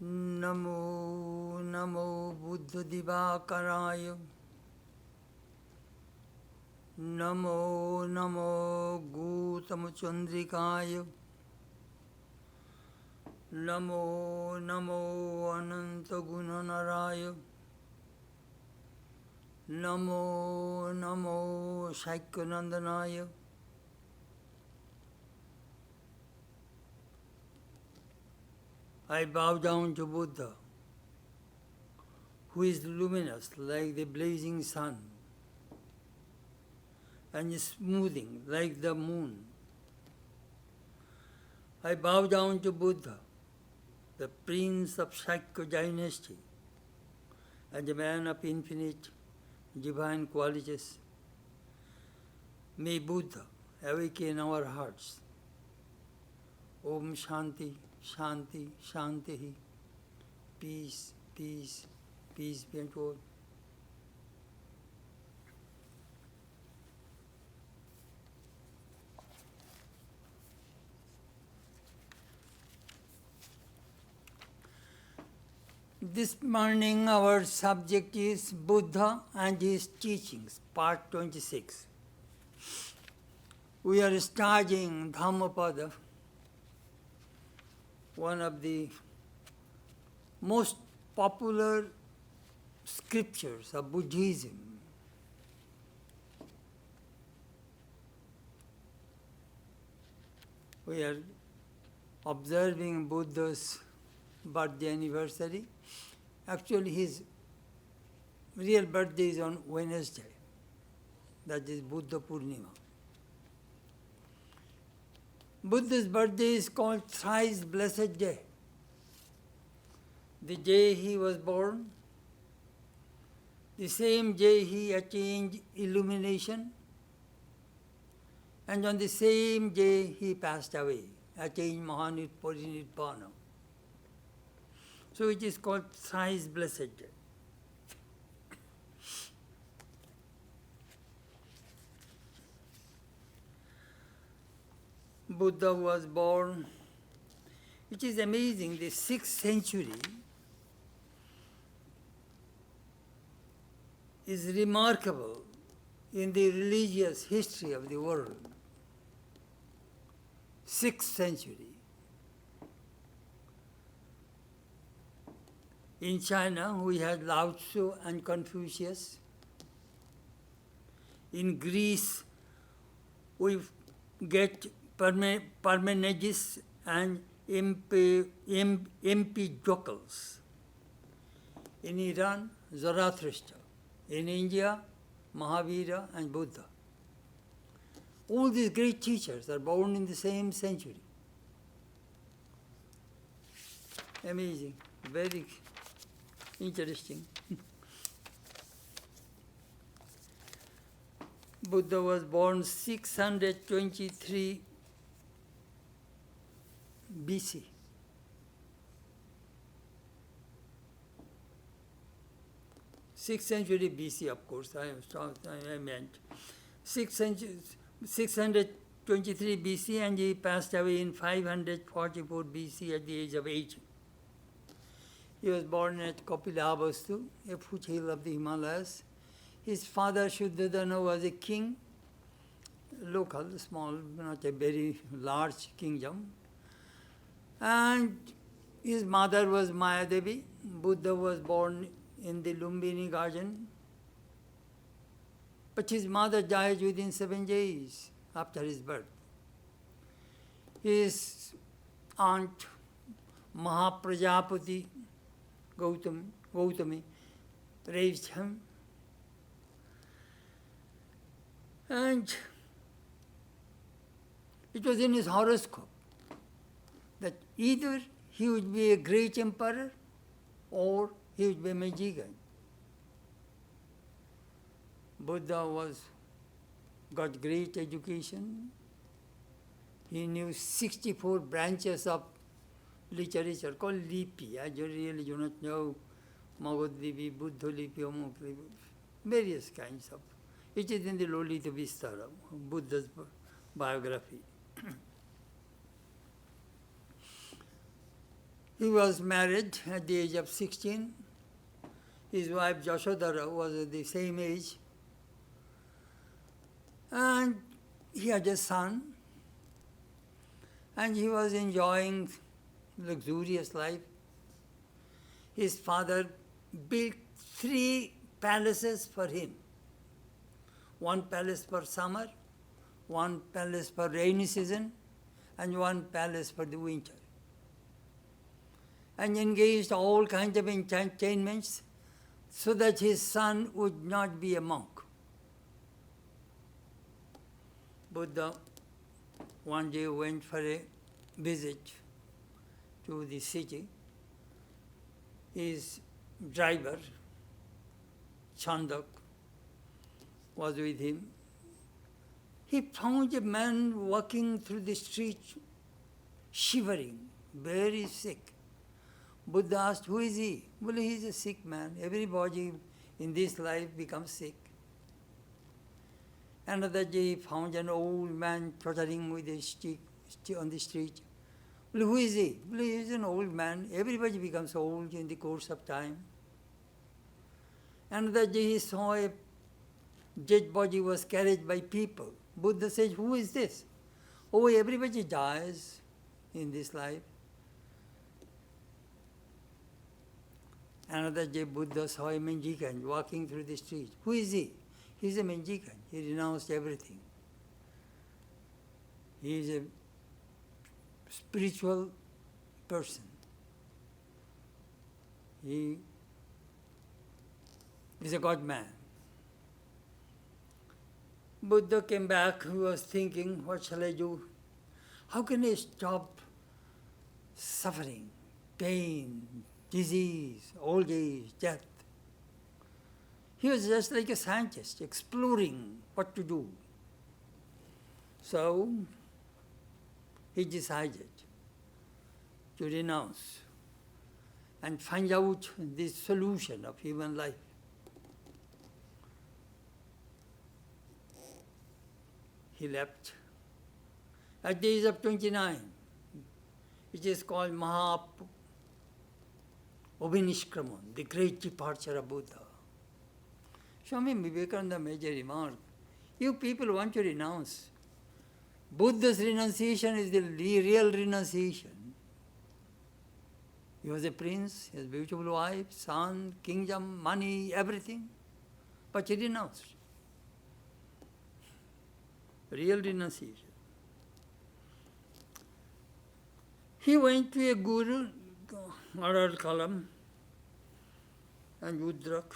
Namo Namo Buddha Divakaraya. Namo Namo Gautama Chandrikaya. Namo Namo Ananta Gunanaraya. Namo Namo Shaikyanandanaya. I bow down to Buddha, who is luminous like the blazing sun and smoothing like the moon. I bow down to Buddha, the prince of Shakya dynasty and the man of infinite divine qualities. May Buddha awaken our hearts. Om Shanti, Shanti, Shanti. Peace, peace, peace be unto all. This morning our subject is Buddha and his teachings, part 26. We are studying Dhammapada, one of the most popular scriptures of Buddhism. We are observing Buddha's birthday anniversary. Actually, his real birthday is on Wednesday. That is Buddha Purnima. Buddha's birthday is called thrice blessed day. The day he was born, the same day he attained illumination, and on the same day he passed away, attained Parinirvana. So it is called thrice blessed day. Buddha was born, it is amazing, the 6th century is remarkable in the religious history of the world. 6th century. In China, we had Lao Tzu and Confucius. In Greece, we get Parmenides and Empedocles. In Iran, Zarathustra. In India, Mahavira and Buddha. All these great teachers are born in the same century. Amazing, very interesting. Buddha was born 623 BC. Sixth century BC, of course, I meant. 623 BC, and he passed away in 544 BC at the age of 80. He was born at Kapilavastu, a foothill of the Himalayas. His father, Shuddhadana, was a king, local, small, not a very large kingdom. And his mother was Mayadevi. Buddha was born in the Lumbini garden. But his mother died within 7 days after his birth. His aunt, Mahaprajapati Gautami, raised him. And it was in his horoscope that either he would be a great emperor or he would be a magician. Buddha got great education. He knew 64 branches of literature called Lipi. I really do not know Magad Lipi, Buddha Lipi, Amuk Lipi, various kinds of. It is in the Lolita Vistara, Buddha's biography. He was married at the age of 16. His wife Jashodhara was at the same age. And he had a son. And he was enjoying luxurious life. His father built 3 palaces for him. 1 palace for summer, 1 palace for rainy season, and 1 palace for the winter. And engaged all kinds of entertainments so that his son would not be a monk. Buddha one day went for a visit to the city. His driver, Chandak, was with him. He found a man walking through the street, shivering, very sick. Buddha asked, who is he? Well, he is a sick man. Everybody in this life becomes sick. Another day he found an old man tottering with a stick on the street. Well, who is he? Well, he is an old man. Everybody becomes old in the course of time. Another day he saw a dead body was carried by people. Buddha said, who is this? Oh, everybody dies in this life. Another day Buddha saw a mendicant walking through the street. Who is he? He is a mendicant. He renounced everything. He is a spiritual person. He is a God man. Buddha came back, he was thinking, what shall I do? How can I stop suffering, pain, disease, old age, death? He was just like a scientist, exploring what to do. So, he decided to renounce and find out the solution of human life. He left. At the age of 29, it is called Maha-Abhinishkraman, the great departure of Buddha. Swami Vivekananda made a remark, you people want to renounce. Buddha's renunciation is the real renunciation. He was a prince, his beautiful wife, son, kingdom, money, everything, but he renounced. Real renunciation. He went to a guru, Maharaj Kalam and Udrak,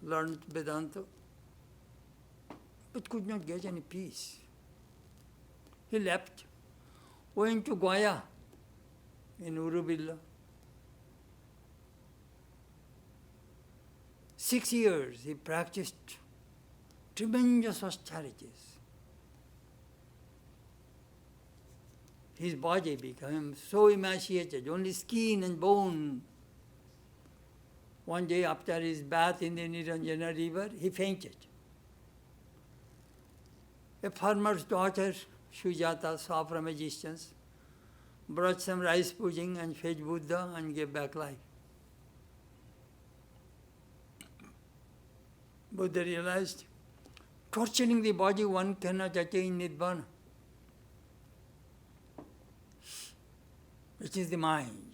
learned Vedanta, but could not get any peace. He left, went to Goya in Urubilla. 6 years he practiced tremendous austerities. His body became so emaciated, only skin and bone. One day after his bath in the Niranjana river, he fainted. A farmer's daughter, Sujata, saw from a distance, brought some rice pudding and fed Buddha and gave back life. Buddha realized, torturing the body, one cannot attain Nibbana. It is the mind.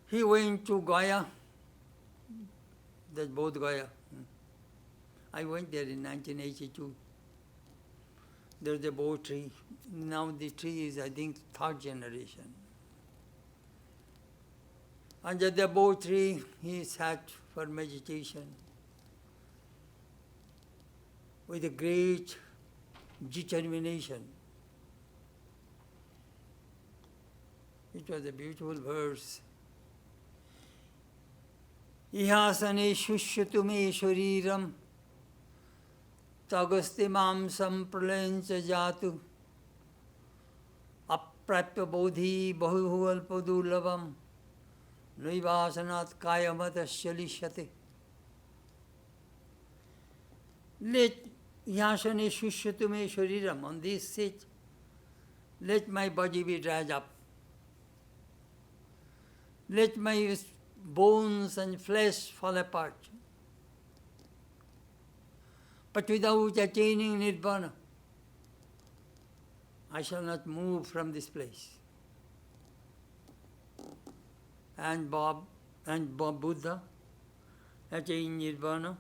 He went to Gaya, that's Bodh Gaya. I went there in 1982. There's a Bodh tree. Now the tree is, I think, 3rd generation. Under the Bodh tree, he sat for meditation with a great determination. It was a beautiful verse. Ihasane shushyatu me shariram tagaste mam sampralencha jatu aprapya bodhi bahuhu alpadulavam naivasanat kayamatasya lishyate. Let Yasane shushyatu me shariram, on this seat, Let my body be dried up. Let my bones and flesh fall apart. But without attaining Nirvana, I shall not move from this place. And Buddha attained Nirvana.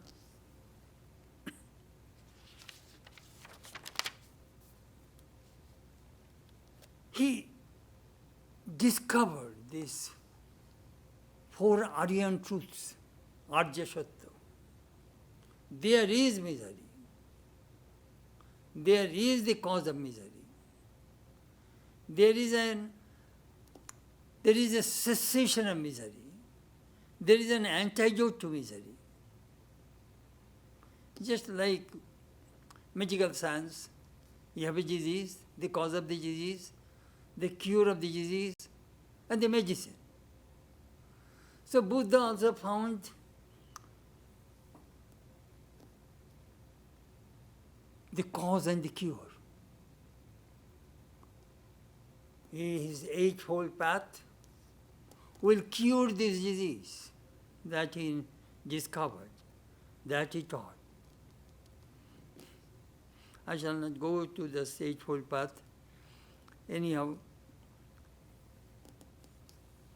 He discovered these four Aryan truths, Arya Sattva. There is misery. There is the cause of misery. There is a cessation of misery. There is an antidote to misery. Just like medical science, you have a disease, the cause of the disease, the cure of the disease, and the medicine. So Buddha also found the cause and the cure. His Eightfold Path will cure this disease that he discovered, that he taught. I shall not go to the Eightfold Path. Anyhow,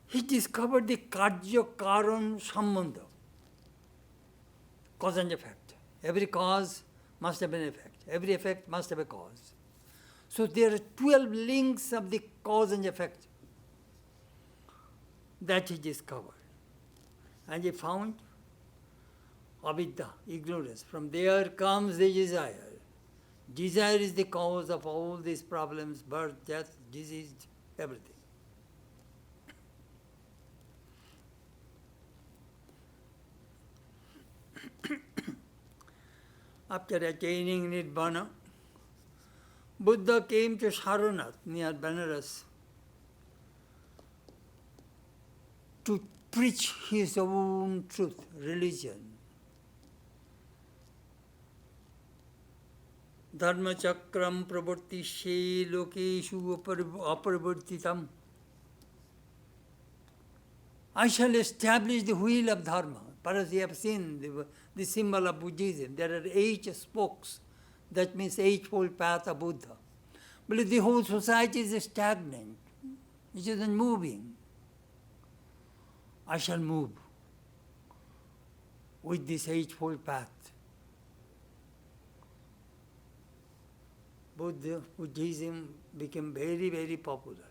he discovered the Karya Karan Sambandha, cause and effect. Every cause must have an effect. Every effect must have a cause. So there are 12 links of the cause and effect that he discovered. And he found avidya, ignorance. From there comes the desire. Desire is the cause of all these problems, birth, death, disease, everything. After attaining Nirvana, Buddha came to Sarnath near Benares to preach his own truth, religion. Dharma chakram pravartishe lokeshu aparivartitam. I shall establish the wheel of Dharma. Perhaps you have seen the symbol of Buddhism. There are 8 spokes. That means Eightfold Path of Buddha. But the whole society is stagnant. It isn't moving. I shall move with this Eightfold Path. Buddhism became very, very popular.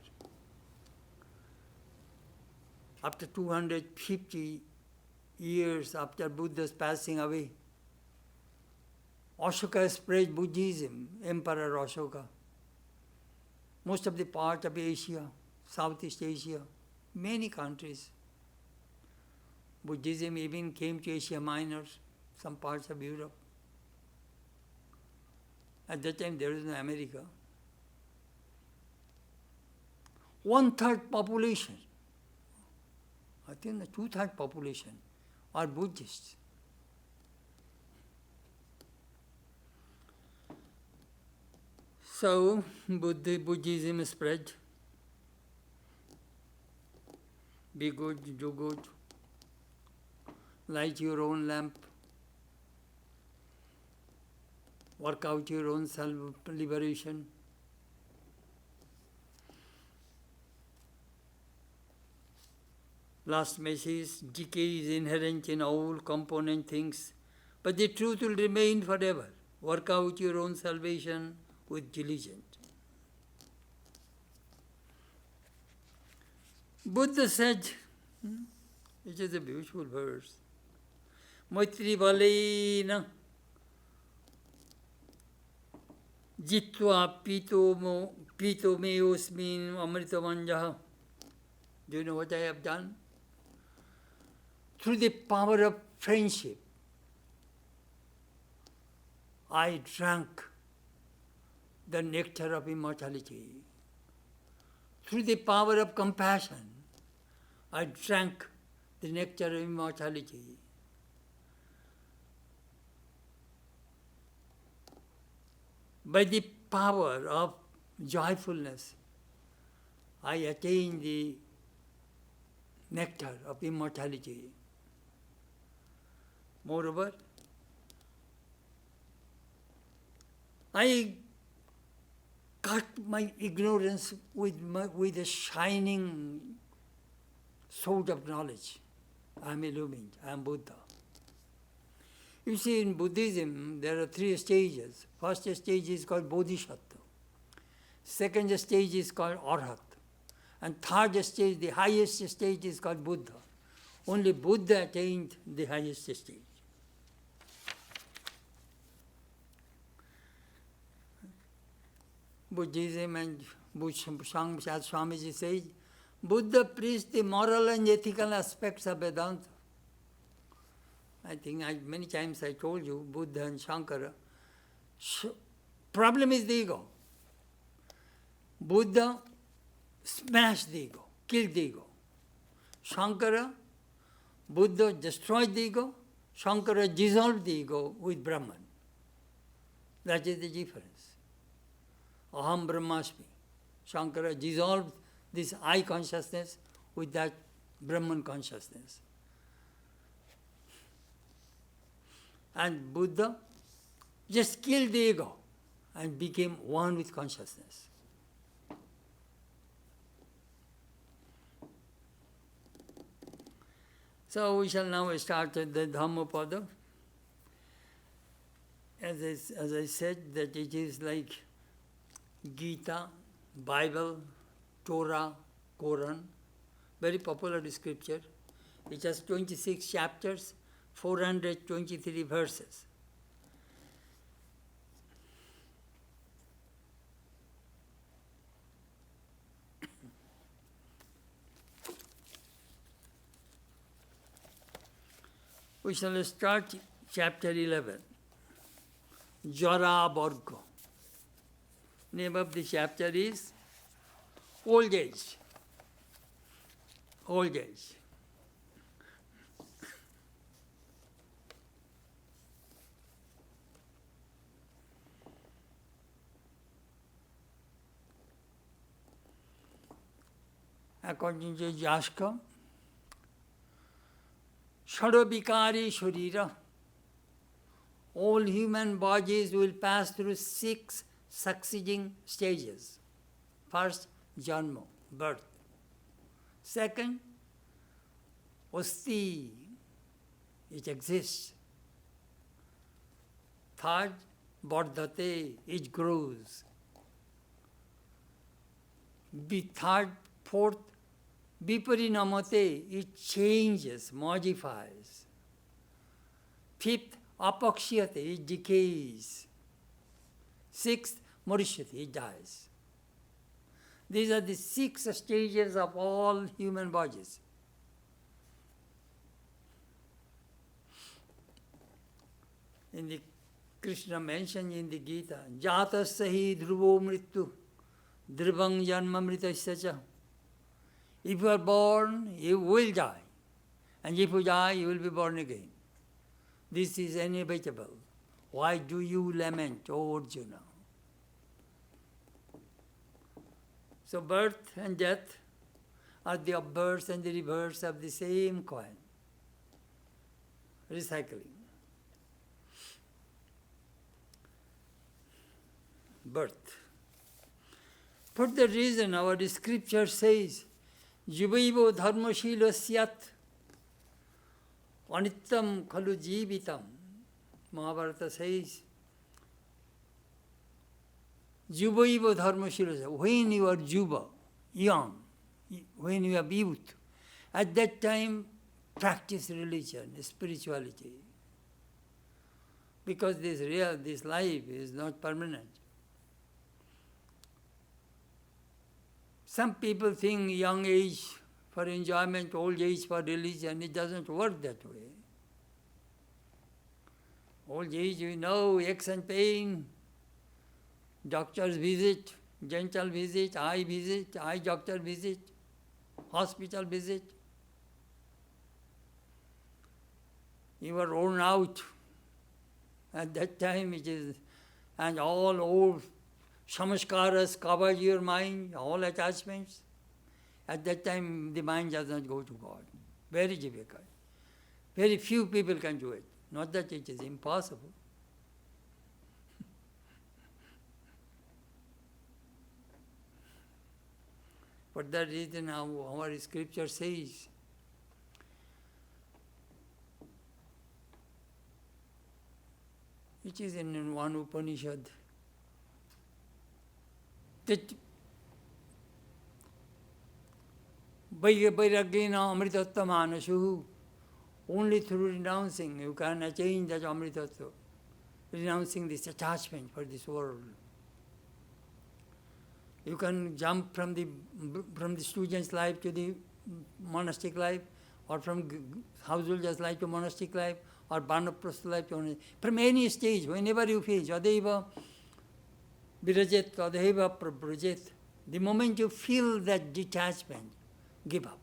After 250 years after Buddha's passing away, Ashoka spread Buddhism, Emperor Ashoka. Most of the part of Asia, Southeast Asia, many countries. Buddhism even came to Asia Minor, some parts of Europe. At that time there was no America. 1/3 population, I think the 2/3 population are Buddhists. So Buddhism spread. Be good, do good. Light your own lamp. Work out your own self-liberation. Last message, decay is inherent in all component things, but the truth will remain forever. Work out your own salvation with diligence. Buddha said, it is a beautiful verse, Maitri Balena Jitva Pito me osmin amritavanjaha. Do you know what I have done? Through the power of friendship, I drank the nectar of immortality. Through the power of compassion, I drank the nectar of immortality. By the power of joyfulness, I attained the nectar of immortality. Moreover, I cut my ignorance with a shining sword of knowledge. I am illumined, I am Buddha. You see, in Buddhism, there are 3 stages. First stage is called Bodhisattva. Second stage is called Arhat. And third stage, the highest stage is called Buddha. Only Buddha attained the highest stage. Buddhism and Swamiji says, Buddha preached the moral and ethical aspects of Vedanta. I think many times I told you, Buddha and Shankara. Problem is the ego. Buddha smashed the ego, killed the ego. Shankara, Buddha destroyed the ego. Shankara dissolved the ego with Brahman. That is the difference. Aham Brahmasmi. Shankara dissolved this I consciousness with that Brahman consciousness. And Buddha just killed the ego and became one with consciousness. So we shall now start the Dhammapada. As I said, that it is like Gita, Bible, Torah, Quran, very popular scripture. It has 26 chapters, 423 verses. We shall start chapter 11, Jara Varga. Name of the chapter is Old Age. Old Age. According to Jaska, Shadavikari Sharira, all human bodies will pass through 6 succeeding stages. First, Janma, birth. Second, Asti, it exists. Third, Vardhate, it grows. Fourth, Viparinamate, it changes, modifies. Fifth, Apakshiyate, it decays. Sixth, Marishyate, it dies. These are the 6 stages of all human bodies. In the Krishna mentioned in the Gita, Jatasahi dhruvo mrityu, dhruvang janma mritasya. If you are born, you will die. And if you die, you will be born again. This is inevitable. Why do you lament, O Arjuna? So birth and death are the obverse and the reverse of the same coin. Recycling. Birth. For the reason our scripture says, Jivaivo dharmashila syat anittam khalu jivitam. Mahabharata says, Jivaivo dharmashila, when you are juba, young, when you have youth, at that time practice religion, spirituality. Because this life is not permanent. Some people think young age for enjoyment, old age for religion. It doesn't work that way. Old age, we know, aches and pain, doctor's visit, dental visit, eye doctor visit, hospital visit. You are worn out. At that time it is, and all old Samaskaras cover your mind, all attachments. At that time, the mind does not go to God. Very difficult. Very few people can do it. Not that it is impossible. For that reason, our scripture says, it is in one Upanishad, that Vairagyena amritattva manasuhu, only through renouncing you can attain that amritattva, renouncing this attachment for this world. You can jump from the student's life to the monastic life, or from householder's life to monastic life, or Banaprastha life to monastic. From any stage, whenever you feel, Yadeva Virajet, Yadeva Prabrajet, the moment you feel that detachment, give up.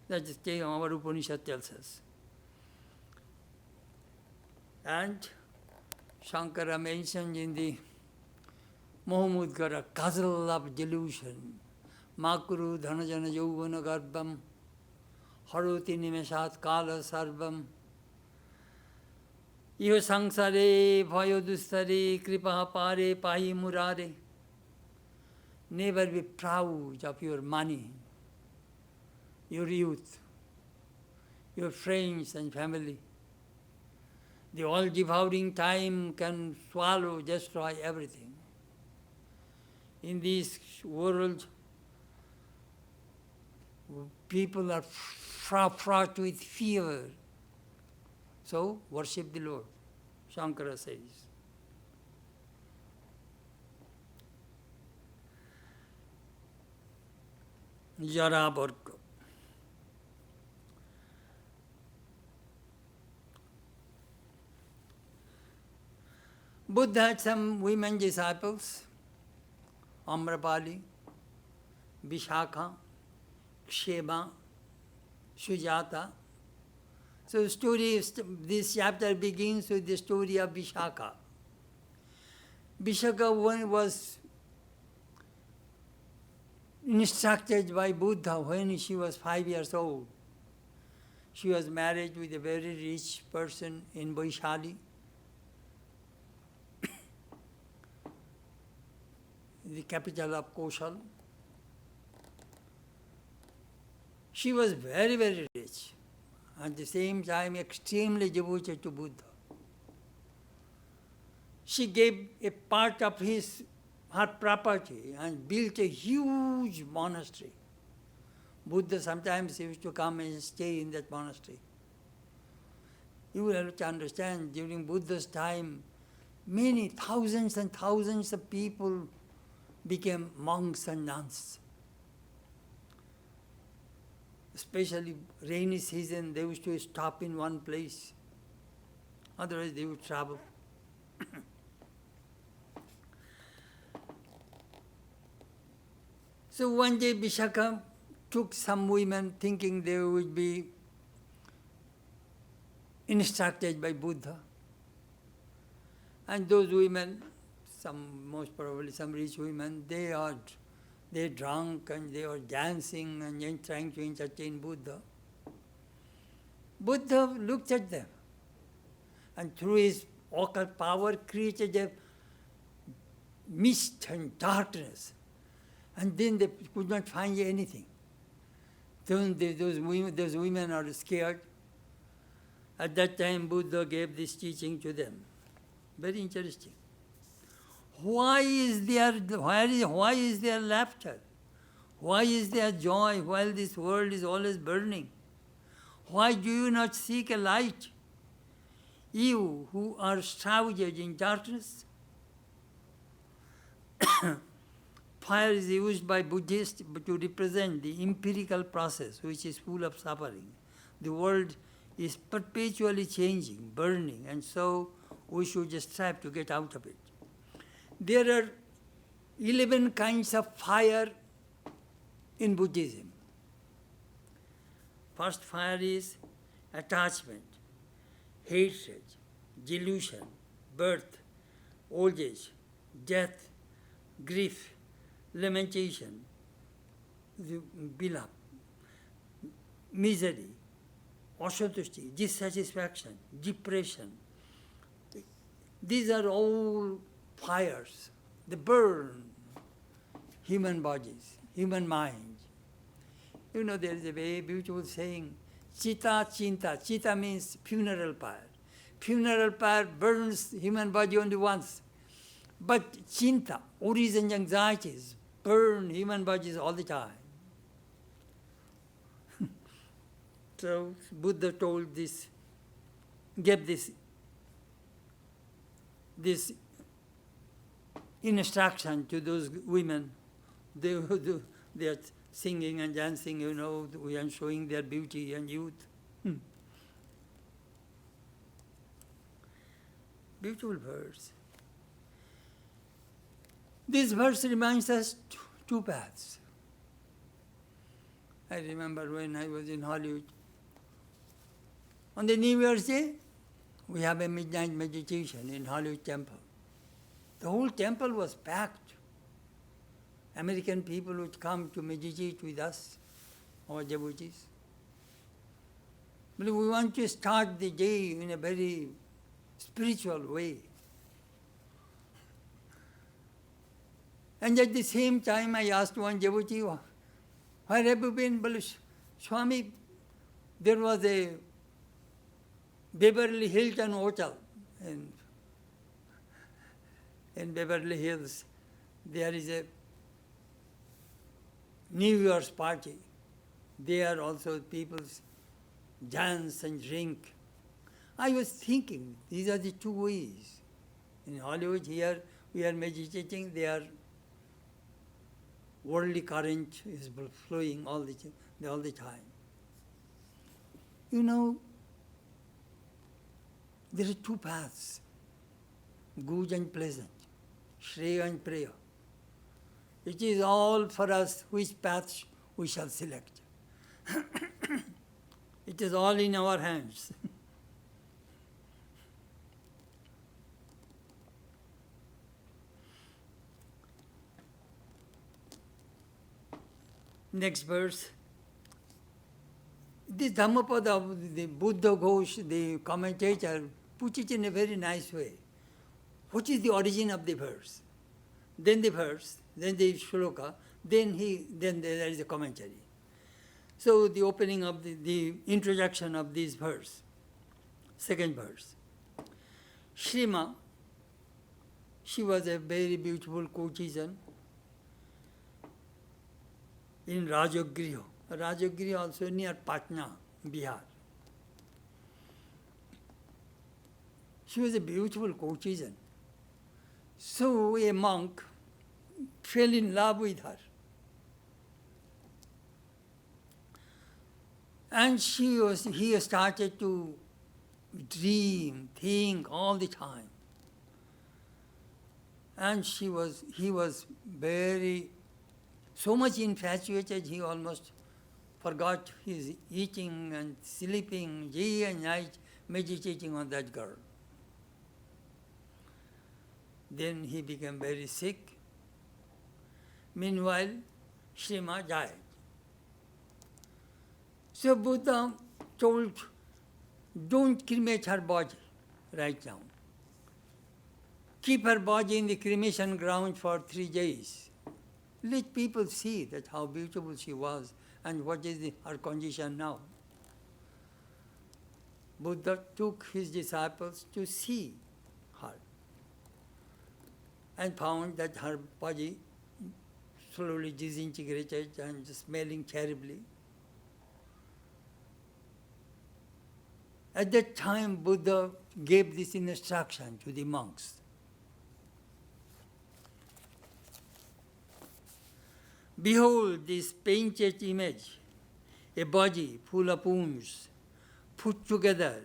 That is what our Upanishad tells us. And Shankara mentioned in the Mohamudgara, castle of delusion, Makuru dhanajana yauvana garbham, haroti nimeshat kala sarvam, iho sangsare bhayo dustare kripa pare pahi murare. Never be proud of your money, your youth, your friends and family. The all-devouring time can swallow, destroy everything. In this world, people are fraught with fear. So, worship the Lord, Shankara says. Jara Borg. Buddha had some women disciples, Amrapali, Vishakha, Kshema, Sujata. So this chapter begins with the story of Vishakha. Vishakha was instructed by Buddha when she was 5 years old. She was married with a very rich person in Vaishali, the capital of Koshal. She was very, very rich, at the same time extremely devoted to Buddha. She gave a part of her property and built a huge monastery. Buddha sometimes used to come and stay in that monastery. You will have to understand, during Buddha's time, many thousands and thousands of people became monks and nuns. Especially rainy season, they used to stop in one place. Otherwise, they would travel. So one day, Vishakha took some women thinking they would be instructed by Buddha. And those women, most probably some rich women, they drank and they were dancing and then trying to entertain Buddha. Buddha looked at them and through his occult power created a mist and darkness. And then they could not find anything. Then those women are scared. At that time, Buddha gave this teaching to them. Very interesting. Why is there laughter? Why is there joy while this world is always burning? Why do you not seek a light? You who are shrouded in darkness. Fire is used by Buddhists to represent the empirical process which is full of suffering. The world is perpetually changing, burning, and so we should just strive to get out of it. There are 11 kinds of fire in Buddhism. First fire is attachment, hatred, delusion, birth, old age, death, grief, lamentation, bilap, misery, asantushti, dissatisfaction, depression. These are all fires. They burn human bodies, human minds. You know, there is a very beautiful saying, Chita Chinta. Chita means funeral pyre. Funeral pyre burns human body only once. But Chinta, worries and anxieties, burn human bodies all the time. So Buddha told this, gave this instruction to those women. They are singing and dancing, you know, and showing their beauty and youth. Beautiful verse. This verse reminds us two paths. I remember when I was in Hollywood. On the New Year's Day, we have a midnight meditation in Hollywood Temple. The whole temple was packed. American people would come to meditate with us, our devotees. But we want to start the day in a very spiritual way. And at the same time, I asked one devotee, where have you been? Well, Swami, there was a Beverly Hilton Hotel in Beverly Hills. There is a New Year's party. There also people dance and drink. I was thinking, these are the two ways. In Hollywood, here we are meditating, there worldly current is flowing all the time. You know, there are two paths, good and pleasant, Shreya and Preya. It is all for us which path we shall select. It is all in our hands. Next verse. This Dhammapada, the Buddha Ghosh, the commentator, puts it in a very nice way. What is the origin of the verse? Then the verse, then the shloka, then there is a commentary. So the opening of the introduction of this verse, second verse. Shrima, she was a very beautiful courtesan in Rajagriha. Rajagriha also near Patna, Bihar. She was a beautiful courtesan. So a monk fell in love with her. And he started to dream, think all the time. And he was so much infatuated, he almost forgot his eating and sleeping day and night, meditating on that girl. Then he became very sick. Meanwhile, Shrima died. So Buddha told, don't cremate her body right now. Keep her body in the cremation ground for 3 days. Let people see that how beautiful she was and what is her condition now. Buddha took his disciples to see her and found that her body slowly disintegrated and smelling terribly. At that time, Buddha gave this instruction to the monks. Behold this painted image, a body full of wounds, put together,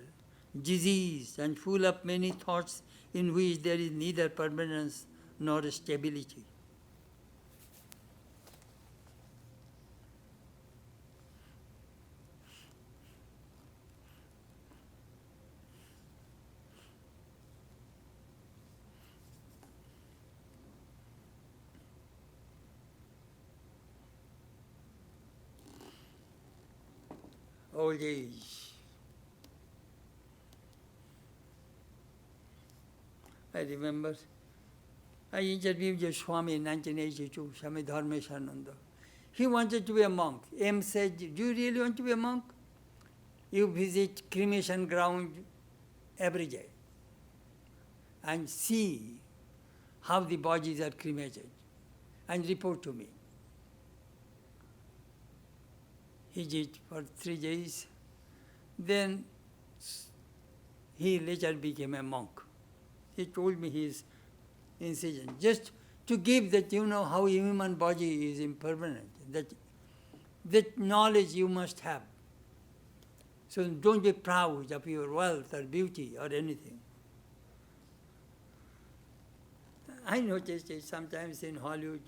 diseased and full of many thoughts in which there is neither permanence nor stability. old age. I remember I interviewed the Swami in 1982, Swami Dharmeshananda. He wanted to be a monk. M said, do you really want to be a monk? You visit cremation ground every day and see how the bodies are cremated and report to me. He did for 3 days. Then he later became a monk. He told me his incident, just to give that, how human body is impermanent, that knowledge you must have. So don't be proud of your wealth or beauty or anything. I noticed it sometimes in Hollywood,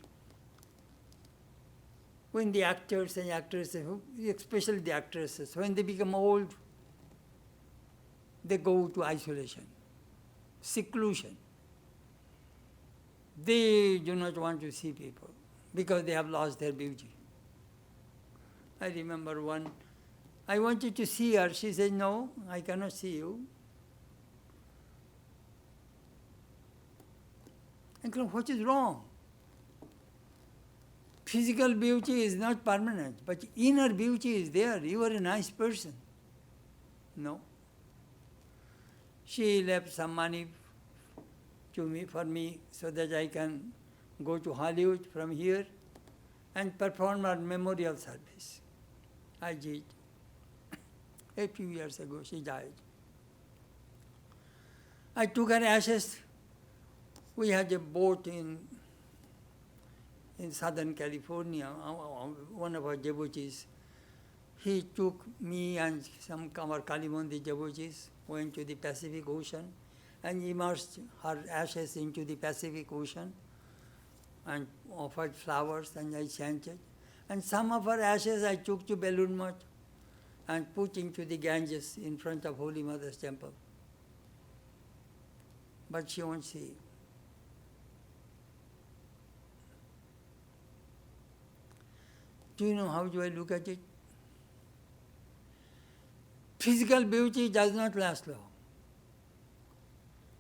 when the actors and actresses, especially the actresses, when they become old, they go to isolation, seclusion. They do not want to see people because they have lost their beauty. I remember one, I wanted to see her. She said, no, I cannot see you. I said, what is wrong? Physical beauty is not permanent, but inner beauty is there. You are a nice person. No. She left some money for me so that I can go to Hollywood from here and perform our memorial service. I did. A few years ago, she died. I took her ashes. We had a boat in Southern California. One of our devotees, he took me and some of our Kalimundi devotees, went to the Pacific Ocean and immersed her ashes into the Pacific Ocean and offered flowers, and I chanted. And some of her ashes I took to Balloon Mott and put into the Ganges in front of Holy Mother's temple. But she won't see. Do you know how do I look at it? Physical beauty does not last long.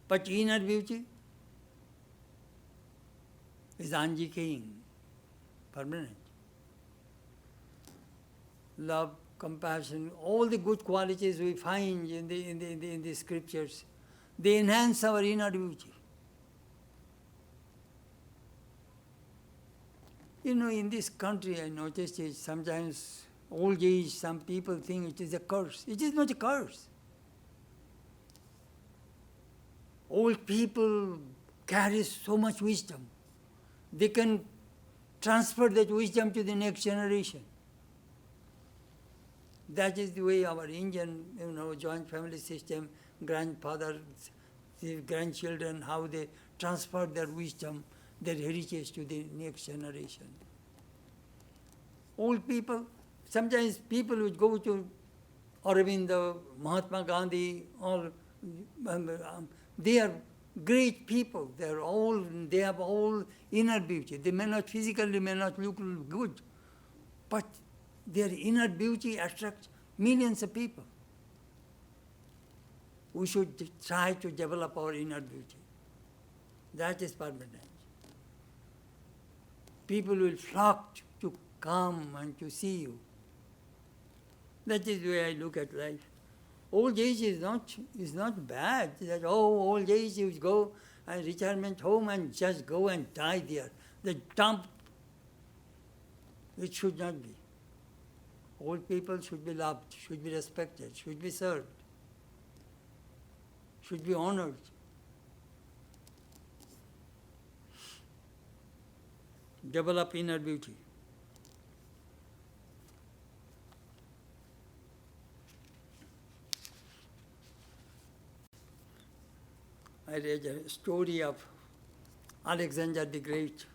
But inner beauty is undecaying, permanent. Love, compassion, all the good qualities we find in the scriptures, they enhance our inner beauty. In this country, I noticed it sometimes, old age, some people think it is a curse. It is not a curse. Old people carry so much wisdom. They can transfer that wisdom to the next generation. That is the way our Indian, joint family system, grandfathers, the grandchildren, how they transfer their wisdom, their heritage to the next generation. Old people, sometimes people would go to Aurobindo, Mahatma Gandhi, all they are great people. They have all inner beauty. They may not physically look good, but their inner beauty attracts millions of people. We should try to develop our inner beauty. That is permanent. People will flock to come and to see you. That is the way I look at life. Old age is not bad. That old age you go and retirement home and just go and die there. The dump. It should not be. Old people should be loved, should be respected, should be served, should be honored. Develop inner beauty. I read a story of Alexander the Great.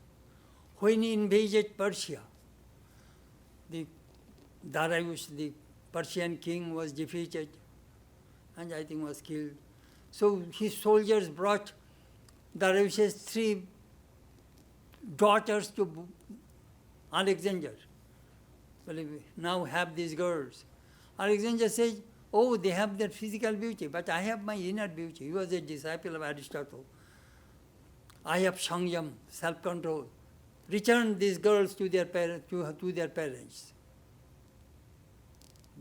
When he invaded Persia, the Darius, the Persian king, was defeated and I think was killed. So his soldiers brought Darius's 3 daughters to Alexander. Well, now have these girls. Alexander says, oh, they have their physical beauty, but I have my inner beauty. He was a disciple of Aristotle. I have sangyam, self-control. Return these girls to their parents.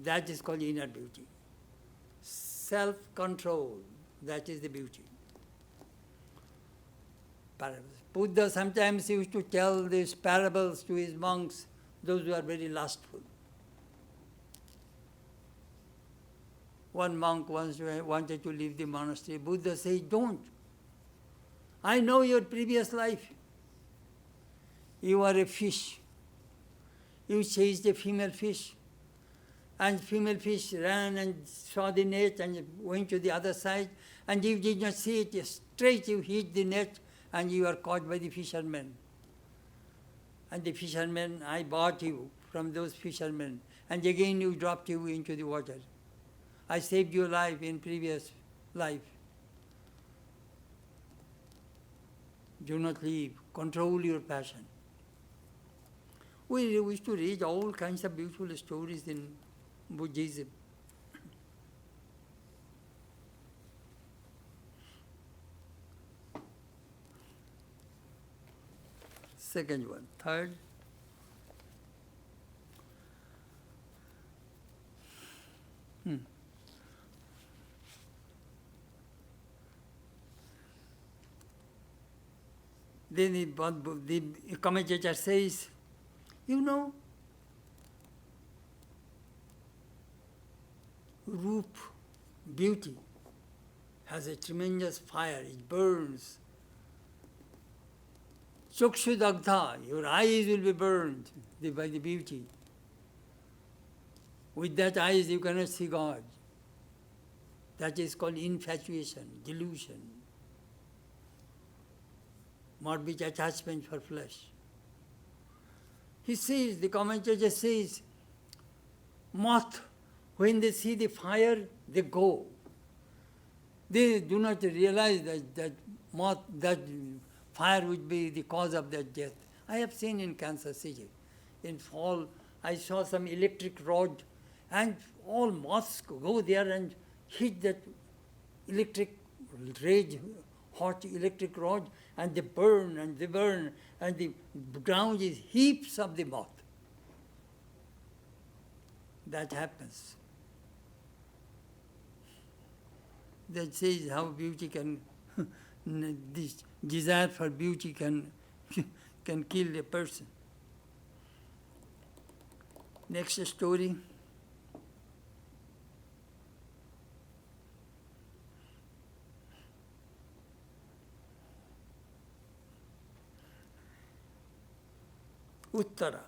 That is called inner beauty. Self-control, that is the beauty. Parables. Buddha sometimes used to tell these parables to his monks, those who are very lustful. One monk once wanted to leave the monastery. Buddha said, don't. I know your previous life. You are a fish. You chased a female fish. And female fish ran and saw the net and went to the other side. And you did not see it. Straight you hit the net and you are caught by the fishermen. And the fishermen, I bought you from those fishermen. And again you dropped you into the water. I saved your life in previous life. Do not leave. Control your passion. We used to read all kinds of beautiful stories in Buddhism. Second one. Third. Then the commentator says, you know, Roop, beauty, has a tremendous fire, it burns. Chakshudagdha, your eyes will be burned by the beauty. With that eyes you cannot see God. That is called infatuation, delusion. Morbid attachment for flesh. He says, the commentator says, moth, when they see the fire, they go. They do not realize that moth, that fire would be the cause of their death. I have seen in Kansas City, in fall, I saw some electric rod, and all moths go there and hit that electric red, hot electric rod, and they burn, and the ground is heaps of the moth. That happens. That says how beauty can, this desire for beauty can kill a person. Next story. Uttara,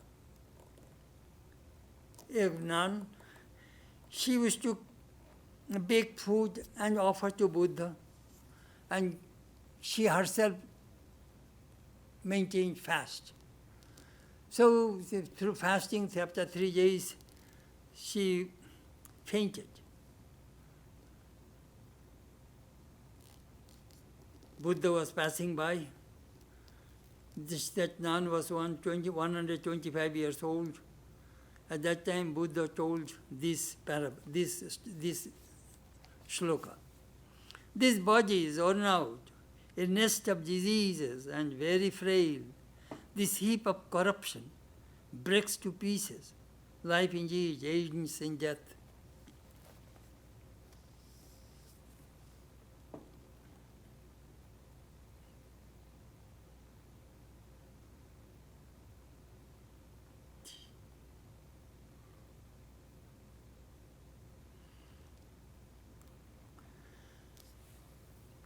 a nun, she used to bake food and offer to Buddha, and she herself maintained fast. So through fasting, after 3 days, she fainted. Buddha was passing by. That nun was 125 years old. At that time, Buddha told this shloka. This body is worn out, a nest of diseases and very frail. This heap of corruption breaks to pieces. Life indeed ends in death.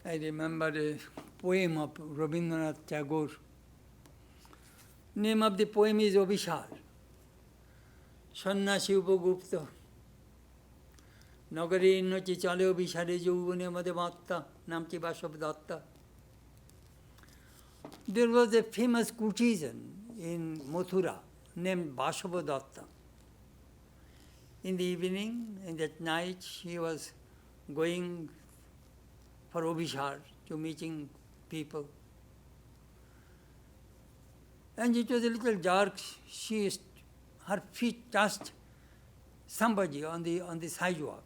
I remember a poem of Rabindranath Tagore. Name of the poem is Abhishar. Sannasi upagupta. Nagare innoti chale abhishare jauvane made matta. Namti Vashav datta. There was a famous courtesan in Mathura named Vashav datta. In the evening, in that night, she was going for Abhishar, to meeting people. And it was a little dark. Her feet touched somebody on the sidewalk.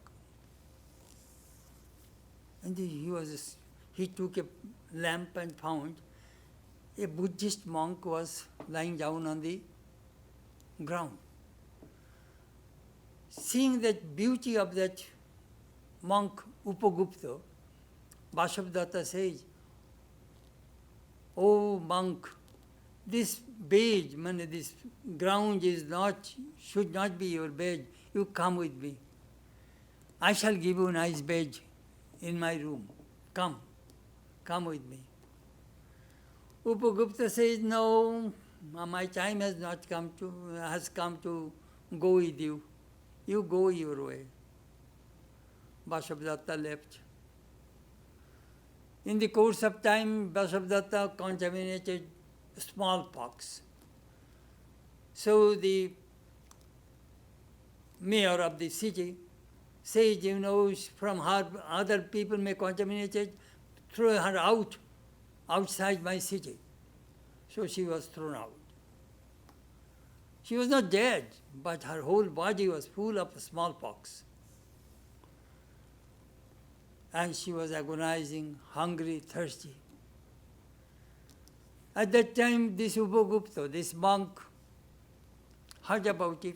And he took a lamp and found a Buddhist monk was lying down on the ground. Seeing that beauty of that monk Upagupta, Vasavadatta says, "Oh monk, this bed, this ground should not be your bed. You come with me. I shall give you a nice bed in my room. Come with me." Upagupta says, "No, my time has come to go with you. You go your way." Vasavadatta left. In the course of time, Vasavadatta contaminated smallpox. So the mayor of the city says, from her, other people may contaminate it, throw her outside my city. So she was thrown out. She was not dead, but her whole body was full of smallpox. And she was agonizing, hungry, thirsty. At that time, this Upagupta, this monk, heard about it.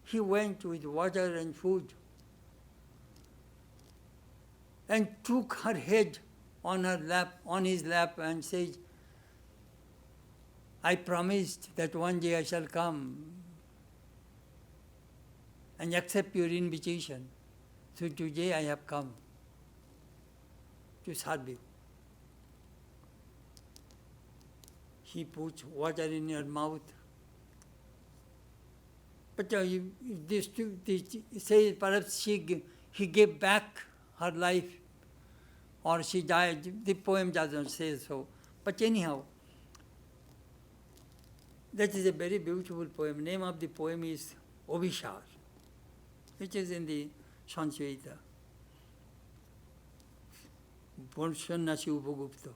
He went with water and food and took her head on his lap and said, "I promised that one day I shall come and accept your invitation. So today I have come to serve you." He put water in her mouth. But say perhaps he gave back her life or she died. The poem doesn't say so. But anyhow, that is a very beautiful poem. Name of the poem is Obishar, which is in the Sanskrit. Sannasi Upagupta.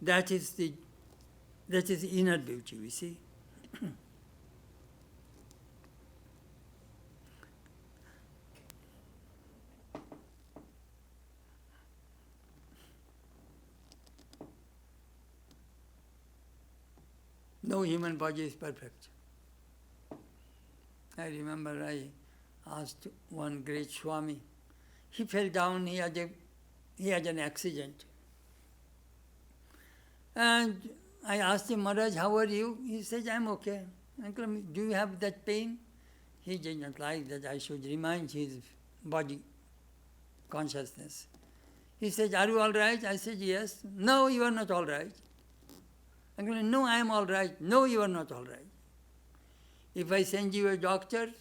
That is inner beauty, we see. No human body is perfect. I remember I asked one great Swami. He fell down, he had an accident. And I asked him, "Maharaj, how are you?" He says, "I'm okay." Uncle, do you have that pain? He did not like that I should remind his body consciousness. He said, "Are you all right?" I said, "Yes." "No, you are not all right." Uncle, "No, I am all right." "No, you are not all right. If I send you a doctor,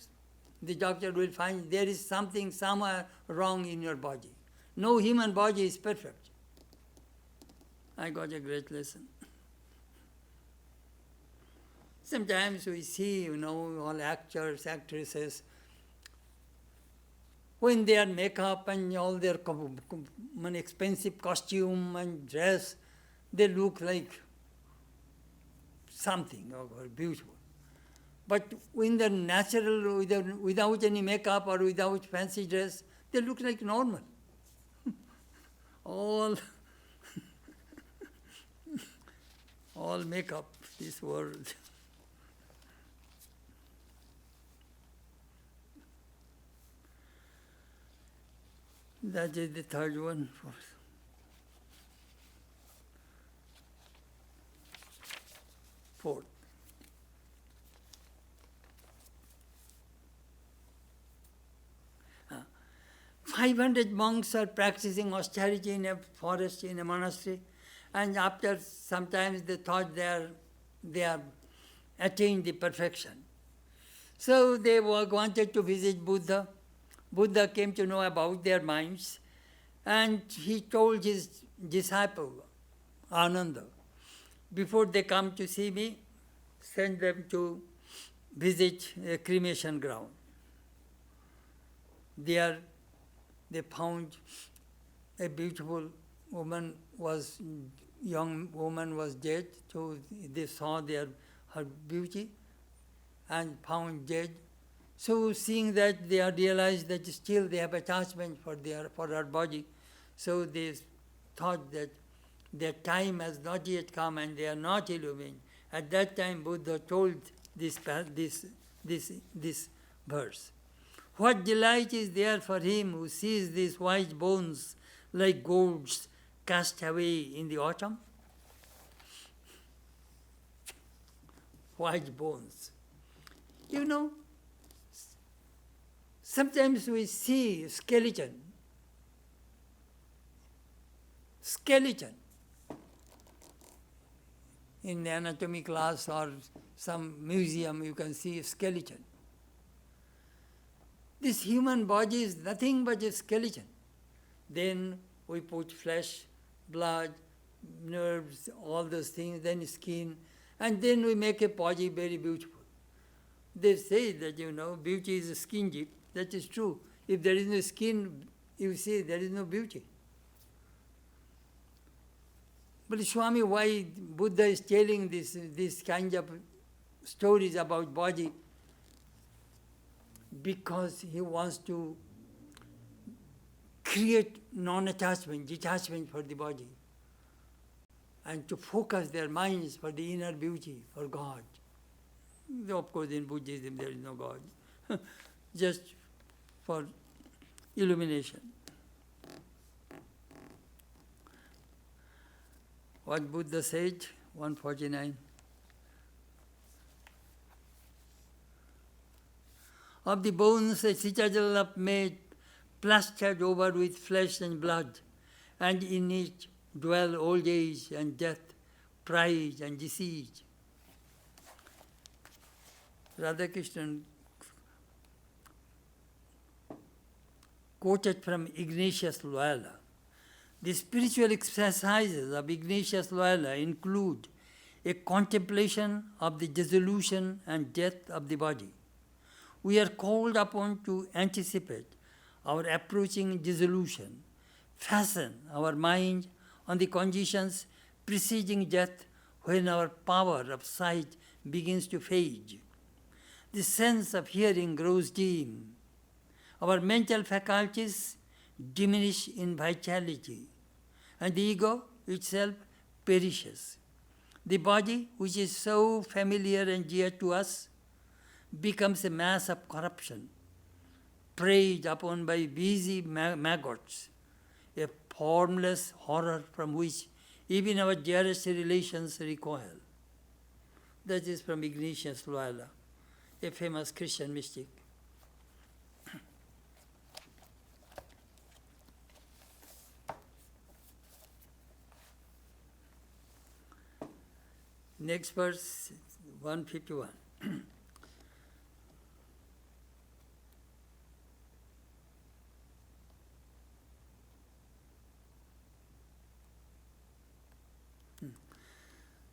the doctor will find there is something somewhere wrong in your body. No human body is perfect." I got a great lesson. Sometimes we see, all actors, actresses, when they are makeup and all their expensive costume and dress, they look like something beautiful. But in the natural, without any makeup or without fancy dress, they look like normal. All makeup, this world. That is the third one. Fourth. Uh, 500 monks are practicing austerity in a forest, in a monastery, and after sometimes they thought they have attained the perfection. So they wanted to visit Buddha. Buddha came to know about their minds, and he told his disciple, Ananda, before they come to see me, send them to visit a cremation ground. There they found a beautiful young woman was dead, so they saw her beauty and found dead. So seeing that, they are realized that still they have attachment for our body. So they thought that their time has not yet come and they are not illumined. At that time, Buddha told this verse. What delight is there for him who sees these white bones like gourds cast away in the autumn? White bones. You know, sometimes we see skeleton in the anatomy class or some museum. You can see a skeleton. This human body is nothing but a skeleton. Then we put flesh, blood, nerves, all those things, then skin, and then we make a body very beautiful. They say that, beauty is skin deep. That is true. If there is no skin, you see, there is no beauty. But Swami, why Buddha is telling this kind of stories about body? Because he wants to create non-attachment, detachment for the body, and to focus their minds for the inner beauty, for God. Of course, in Buddhism there is no God, just for illumination. What Buddha said, 149. Of the bones a citadel up made, plastered over with flesh and blood, and in it dwell old age and death, pride and deceit. Radhakrishnan quoted from Ignatius Loyola. The spiritual exercises of Ignatius Loyola include a contemplation of the dissolution and death of the body. We are called upon to anticipate our approaching dissolution, fasten our mind on the conditions preceding death when our power of sight begins to fade. The sense of hearing grows dim. Our mental faculties diminish in vitality, and the ego itself perishes. The body, which is so familiar and dear to us, becomes a mass of corruption, preyed upon by busy maggots, a formless horror from which even our dearest relations recoil. That is from Ignatius Loyola, a famous Christian mystic. Next verse, 151.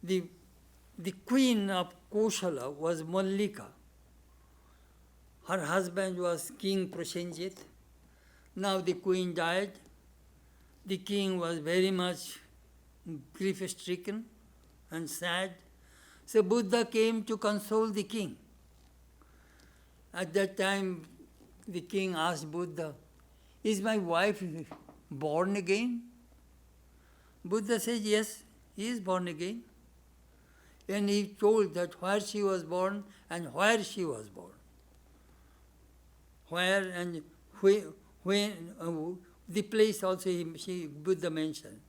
The queen of Koshala was Mallika. Her husband was King Prosenjit. Now the queen died. The king was very much grief-stricken and sad. So Buddha came to console the king. At that time, the king asked Buddha, "Is my wife born again?" Buddha said, "Yes, he is born again." And he told that where she was born and where she was born. Where and when, the place also Buddha mentioned.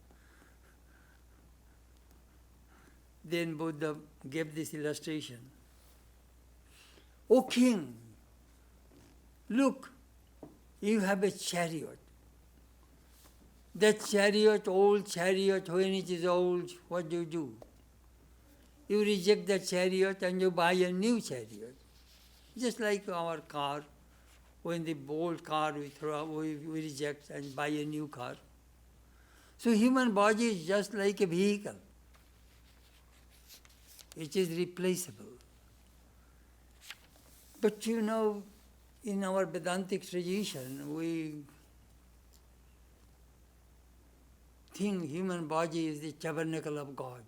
Then Buddha gave this illustration. "O king, look, you have a chariot. That chariot, old chariot, when it is old, what do? You reject the chariot and you buy a new chariot. Just like our car, when the old car we reject and buy a new car. So human body is just like a vehicle. It is replaceable. But in our Vedantic tradition, we think human body is the tabernacle of God.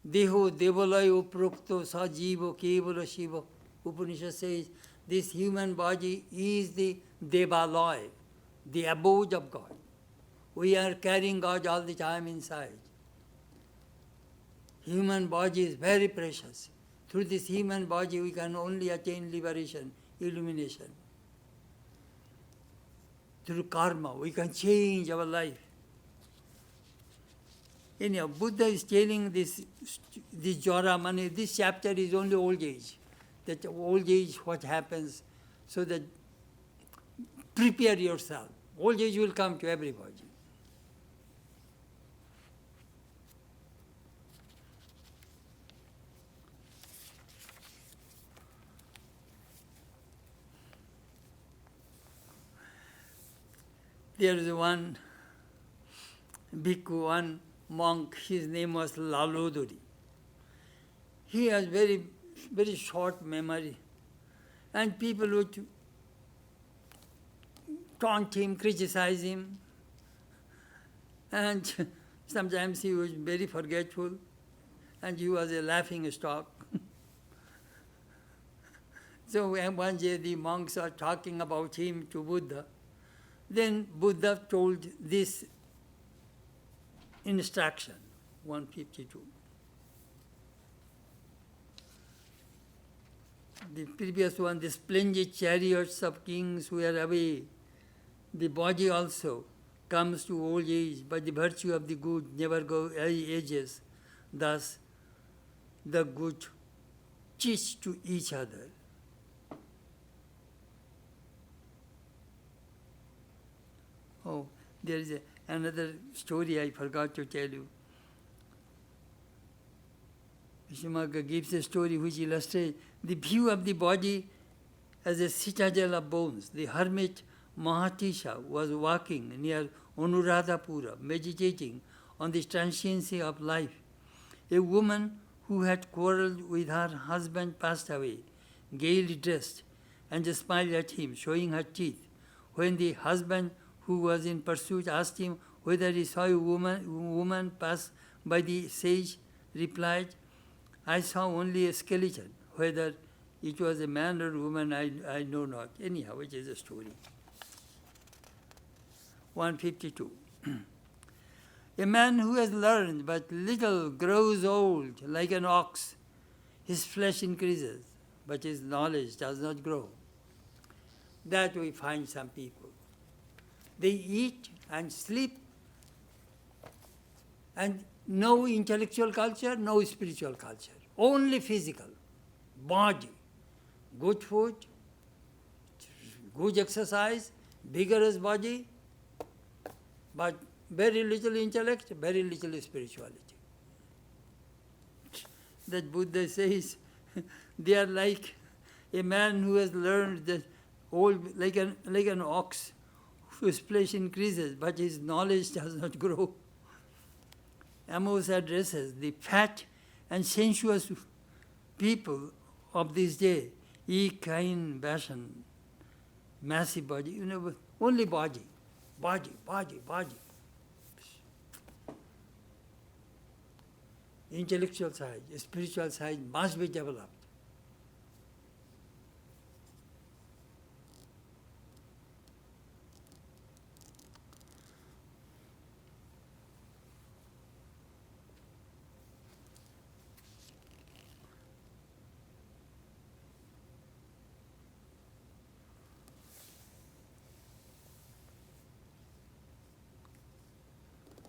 Deho devalay uprokto sa jivo kevalo shiva. Upanishad says this human body is the Devalaya, the abode of God. We are carrying God all the time inside. Human body is very precious. Through this human body we can only attain liberation, illumination. Through karma we can change our life. Anyhow, Buddha is telling this Jara Mani, this chapter is only old age. That old age what happens, so that prepare yourself. Old age will come to everybody. There is one bhikkhu, one monk, his name was Laloduri. He has very, very short memory. And people would taunt him, criticize him. And sometimes he was very forgetful. And he was a laughing stock. So when one day the monks are talking about him to Buddha, then Buddha told this instruction, 152. The previous one, the splendid chariots of kings were away. The body also comes to old age, but the virtue of the good never ages. Thus, the good teach to each other. Oh, there is another story I forgot to tell you. Vishwamagga gives a story which illustrates the view of the body as a citadel of bones. The hermit Mahatisha was walking near Anuradhapura, meditating on the transiency of life. A woman who had quarreled with her husband passed away, gaily dressed, and smiled at him, showing her teeth. When the husband who was in pursuit asked him whether he saw a woman pass by, the sage replied, I saw only a skeleton. Whether it was a man or woman, I know not. Anyhow, it is a story. 152. A man who has learned but little grows old like an ox. His flesh increases, but his knowledge does not grow. That we find some people. They eat and sleep, and no intellectual culture, no spiritual culture, only physical, body, good food, good exercise, vigorous body, but very little intellect, very little spirituality. That Buddha says they are like a man who has learned that old, like an ox, whose flesh increases, but his knowledge does not grow. Amos addresses the fat and sensuous people of this day. Ye kain bashan, massive body, only body. Intellectual side, spiritual side must be developed.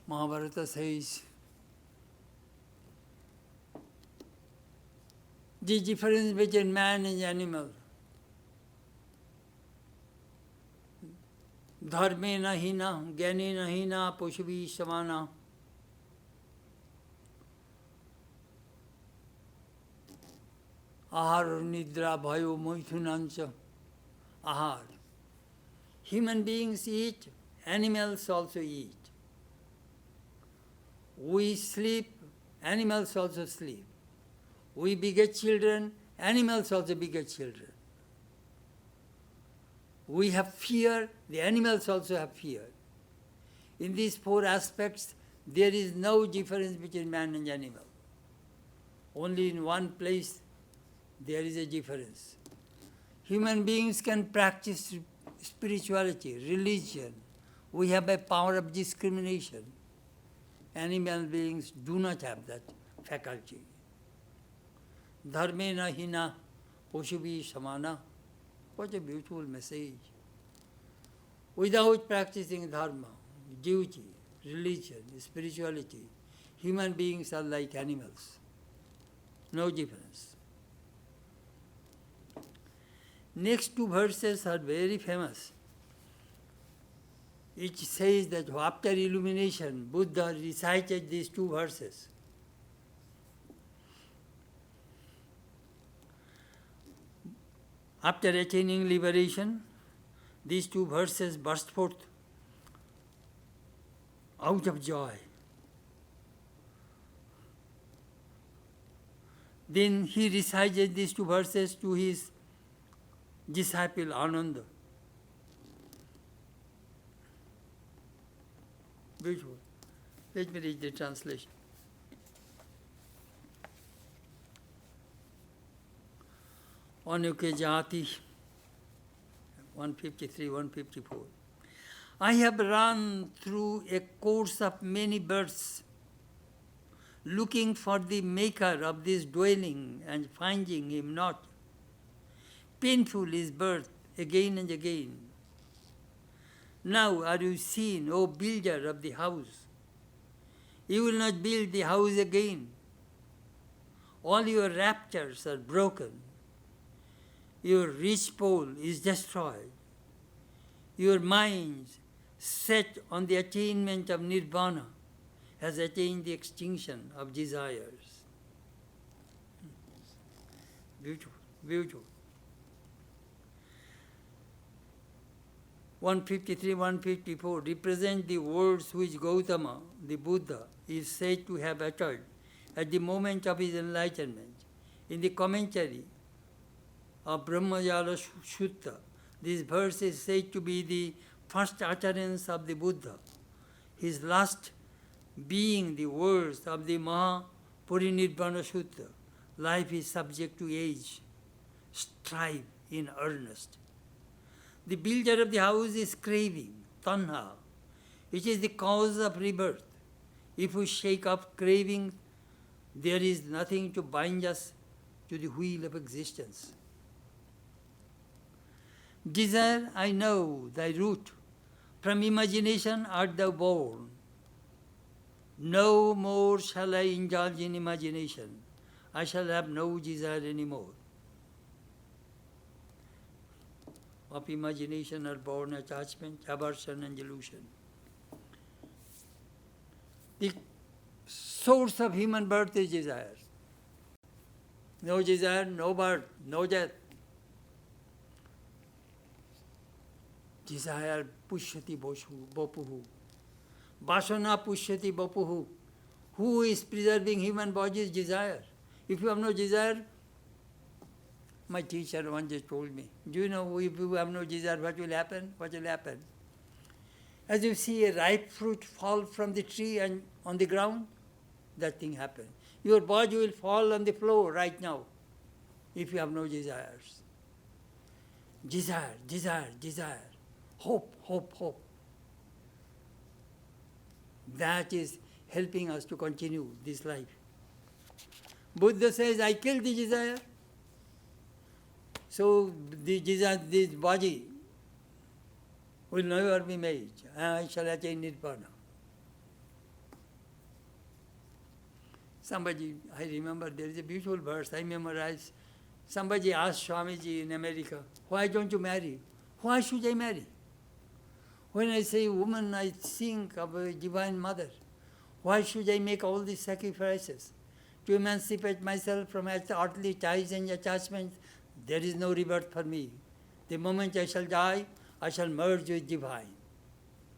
Mahabharata says, the difference between man and animal. Dharme na hina, gyane na hina, poshubi samana. Ahar nidra bhayo moithunancha. Ahar. Human beings eat, animals also eat. We sleep, animals also sleep. We beget children, animals also beget children. We have fear, the animals also have fear. In these four aspects, there is no difference between man and animal. Only in one place there is a difference. Human beings can practice spirituality, religion. We have a power of discrimination. Animal beings do not have that faculty. Dharmena hina poshubi samana. What a beautiful message. Without practicing dharma, duty, religion, spirituality, human beings are like animals. No difference. Next two verses are very famous. It says that after illumination, Buddha recited these two verses. After attaining liberation, these two verses burst forth out of joy. Then he recited these two verses to his disciple Ananda. Beautiful. Let me read the translation. Anuke Jati, 153, 154. I have run through a course of many births, looking for the maker of this dwelling and finding him not. Painful is birth again and again. Now are you seen, O builder of the house? You will not build the house again. All your raptures are broken. Your rich pole is destroyed. Your mind, set on the attainment of nirvana, has attained the extinction of desires. Beautiful, beautiful. 153, 154 represent the words which Gautama, the Buddha, is said to have uttered at the moment of his enlightenment. In the commentary of Brahmajala Sutta, this verse is said to be the first utterance of the Buddha, his last being the words of the Mahaparinirvana Sutta. Life is subject to age. Strive in earnest. The builder of the house is craving, tanha, which is the cause of rebirth. If we shake off craving, there is nothing to bind us to the wheel of existence. Desire, I know thy root. From imagination art thou born. No more shall I indulge in imagination. I shall have no desire anymore. Of imagination are born attachment, aversion, and delusion. The source of human birth is desire. No desire, no birth, no death. Desire pushyati bopuhu. Vasana pushyati bopuhu. Who is preserving human body is desire. If you have no desire, my teacher once just told me, do you know if you have no desire, what will happen? What will happen? As you see a ripe fruit fall from the tree and on the ground, that thing happens. Your body will fall on the floor right now if you have no desires. Desire, desire, desire. Hope, hope, hope. That is helping us to continue this life. Buddha says, I killed the desire. So the desire, this body will never be made. I shall attain nirvana. Somebody, I remember there is a beautiful verse I memorized. Somebody asked Swamiji in America, why don't you marry? Why should I marry? When I say woman, I think of a divine mother. Why should I make all these sacrifices? To emancipate myself from earthly ties and attachments, there is no rebirth for me. The moment I shall die, I shall merge with divine.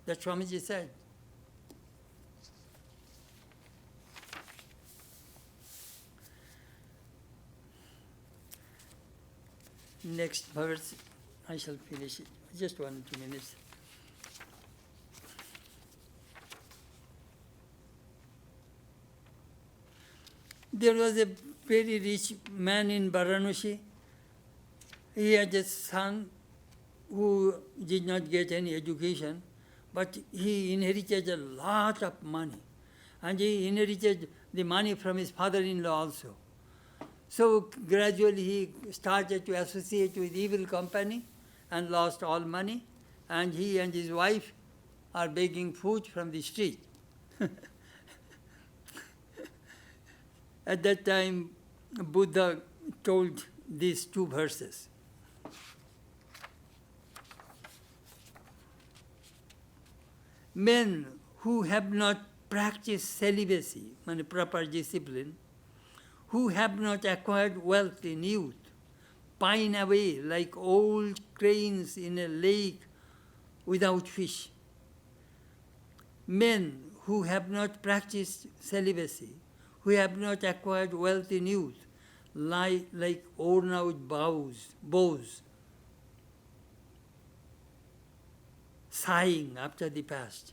That's what Swamiji said. Next verse, I shall finish it. Just 1 or 2 minutes. There was a very rich man in Varanasi. he had a son who did not get any education, but he inherited a lot of money. And he inherited the money from his father-in-law also. So gradually he started to associate with evil company and lost all money. And he and his wife are begging food from the street. At that time, Buddha told these two verses. Men who have not practiced celibacy, proper discipline, who have not acquired wealth in youth, pine away like old cranes in a lake without fish. Men who have not practiced celibacy, who have not acquired wealth in youth, lie like worn-out bows, sighing after the past.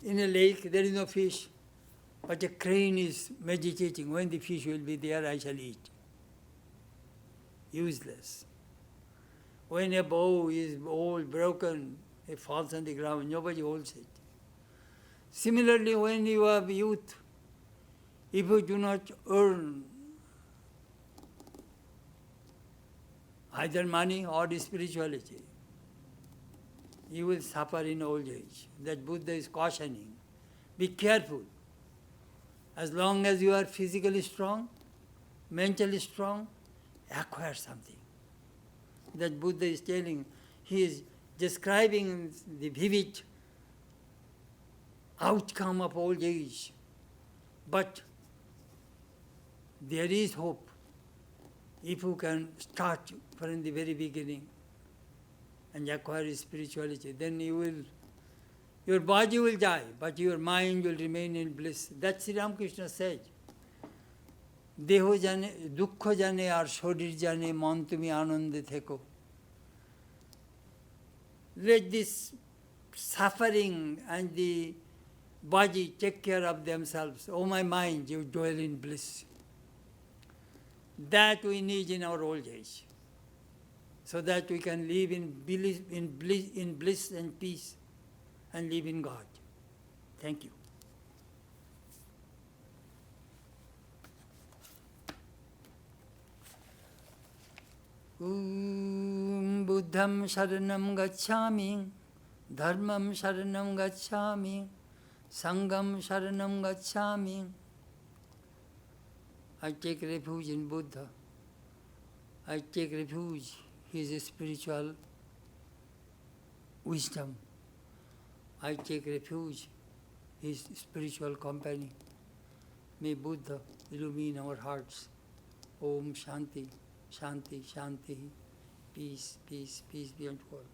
In a lake, there is no fish, but a crane is meditating. When the fish will be there, I shall eat. Useless. When a bow is old, broken, it falls on the ground, nobody holds it. Similarly, when you have youth, if you do not earn either money or spirituality, you will suffer in old age. That Buddha is cautioning. Be careful. As long as you are physically strong, mentally strong, acquire something. That Buddha is telling, he is describing the vivid outcome of old age. But there is hope if you can start from the very beginning and acquire spirituality. Then your body will die, but your mind will remain in bliss. That Sri Ramakrishna said. দেহ জানে দুঃখ জানে আর শরীর জানে মন তুমি আনন্দে থেকো. Let this suffering and the body take care of themselves. Oh my mind, you dwell in bliss. That we need in our old age, so that we can live in bliss and peace and live in God. Thank you. Buddham sharanam gacchami, dharmam sharanam gacchami, sangham sharanam gacchami. I take refuge in Buddha. I take refuge in his spiritual wisdom. I take refuge in his spiritual company. May Buddha illumine our hearts. Om Shanti. Shanti, Shanti, peace, peace, peace be unto all.